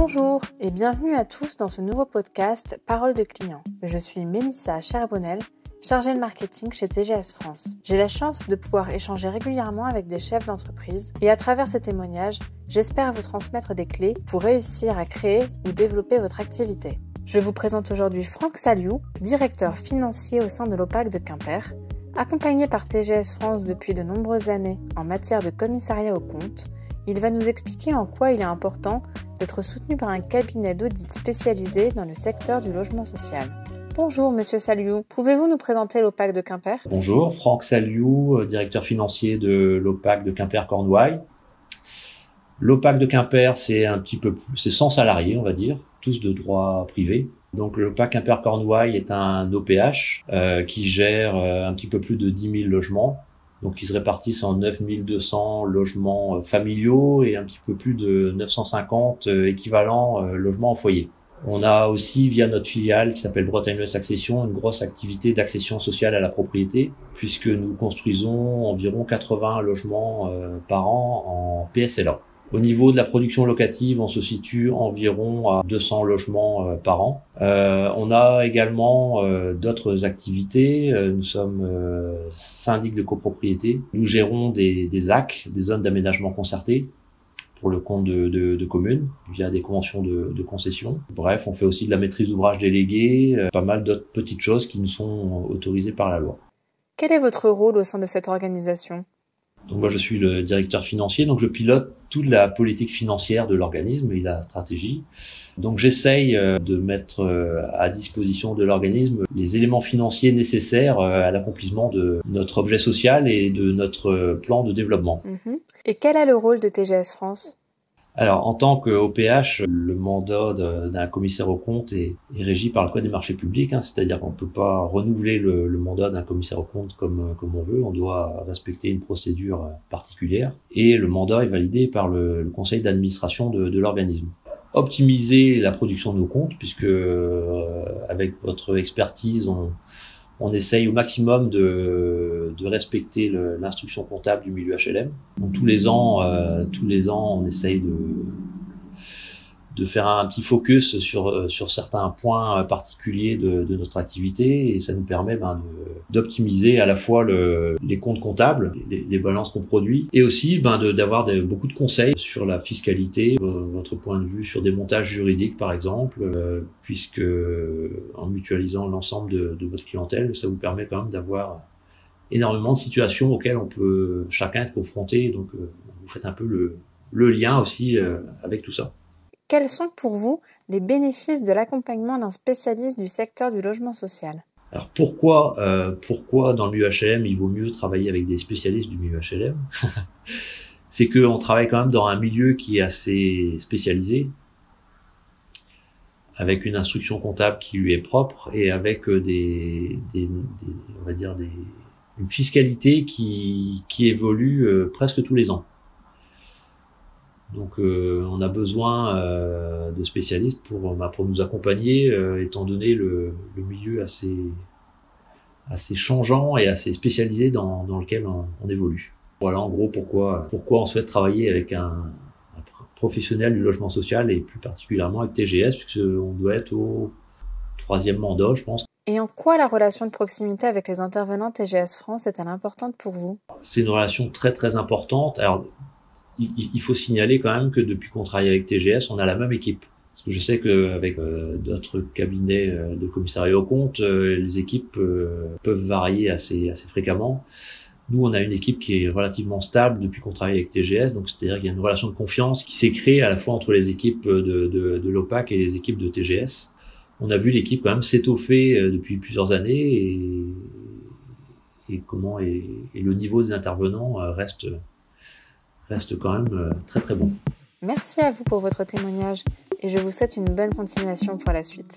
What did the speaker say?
Bonjour et bienvenue à tous dans ce nouveau podcast Parole de client. Je suis Mélissa Cherbonnel, chargée de marketing chez TGS France. J'ai la chance de pouvoir échanger régulièrement avec des chefs d'entreprise et à travers ces témoignages, j'espère vous transmettre des clés pour réussir à créer ou développer votre activité. Je vous présente aujourd'hui Franck Saliou, directeur financier au sein de l'OPAC de Quimper. Accompagné par TGS France depuis de nombreuses années en matière de commissariat aux comptes, il va nous expliquer en quoi il est important d'être soutenu par un cabinet d'audit spécialisé dans le secteur du logement social. Bonjour Monsieur Saliou, pouvez-vous nous présenter l'OPAC de Quimper ? Bonjour, Franck Saliou, directeur financier de l'OPAC de Quimper-Cornouailles. L'OPAC de Quimper, c'est c'est 100 salariés, on va dire, tous de droit privé. Donc l'OPAC Quimper-Cornouailles est un OPH qui gère un petit peu plus de 10 000 logements. Donc ils se répartissent en 9 200 logements familiaux et un petit peu plus de 950 équivalents logements en foyer. On a aussi, via notre filiale qui s'appelle Bretagne Ouest Accession, une grosse activité d'accession sociale à la propriété, puisque nous construisons environ 80 logements par an en PSLA. Au niveau de la production locative, on se situe environ à 200 logements par an. On a également d'autres activités. Nous sommes syndic de copropriété. Nous gérons des ZAC, des zones d'aménagement concerté, pour le compte de communes, via des conventions de concession. Bref, on fait aussi de la maîtrise d'ouvrage déléguée, pas mal d'autres petites choses qui nous sont autorisées par la loi. Quel est votre rôle au sein de cette organisation ? Donc moi je suis le directeur financier, donc je pilote toute la politique financière de l'organisme et la stratégie. Donc j'essaye de mettre à disposition de l'organisme les éléments financiers nécessaires à l'accomplissement de notre objet social et de notre plan de développement. Et quel est le rôle de TGS France ? Alors, en tant qu'OPH, le mandat d'un commissaire aux comptes est régi par le Code des marchés publics, c'est-à-dire qu'on ne peut pas renouveler le mandat d'un commissaire aux comptes comme on veut, on doit respecter une procédure particulière, et le mandat est validé par le conseil d'administration de l'organisme. Optimiser la production de nos comptes, puisque avec votre expertise, on essaye au maximum de respecter l'instruction comptable du milieu HLM. Donc tous les ans, on essaye de faire un petit focus sur certains points particuliers de notre activité, et ça nous permet d'optimiser à la fois les comptes comptables, les balances qu'on produit, et aussi d'avoir beaucoup de conseils sur la fiscalité, votre point de vue sur des montages juridiques par exemple, puisque en mutualisant l'ensemble de votre clientèle, ça vous permet quand même d'avoir énormément de situations auxquelles on peut chacun être confronté, donc vous faites un peu le lien aussi avec tout ça. Quels sont pour vous les bénéfices de l'accompagnement d'un spécialiste du secteur du logement social ? Alors pourquoi dans le milieu HLM il vaut mieux travailler avec des spécialistes du milieu HLM ? C'est qu'on travaille quand même dans un milieu qui est assez spécialisé, avec une instruction comptable qui lui est propre et avec une fiscalité qui évolue presque tous les ans. Donc on a besoin de spécialistes pour nous accompagner, étant donné le milieu assez changeant et assez spécialisé dans lequel on évolue. Voilà en gros pourquoi on souhaite travailler avec un professionnel du logement social, et plus particulièrement avec TGS, puisqu'on doit être au 3e mandat, je pense. Et en quoi la relation de proximité avec les intervenants TGS France est-elle importante pour vous ? C'est une relation très très importante. Alors il faut signaler quand même que depuis qu'on travaille avec TGS, on a la même équipe. Parce que je sais qu'avec d'autres cabinets de commissariat aux comptes, les équipes peuvent varier assez fréquemment. Nous, on a une équipe qui est relativement stable depuis qu'on travaille avec TGS, donc c'est-à-dire qu'il y a une relation de confiance qui s'est créée à la fois entre les équipes de l'OPAC et les équipes de TGS. On a vu l'équipe quand même s'étoffer depuis plusieurs années, et le niveau des intervenants reste quand même très très bon. Merci à vous pour votre témoignage et je vous souhaite une bonne continuation pour la suite.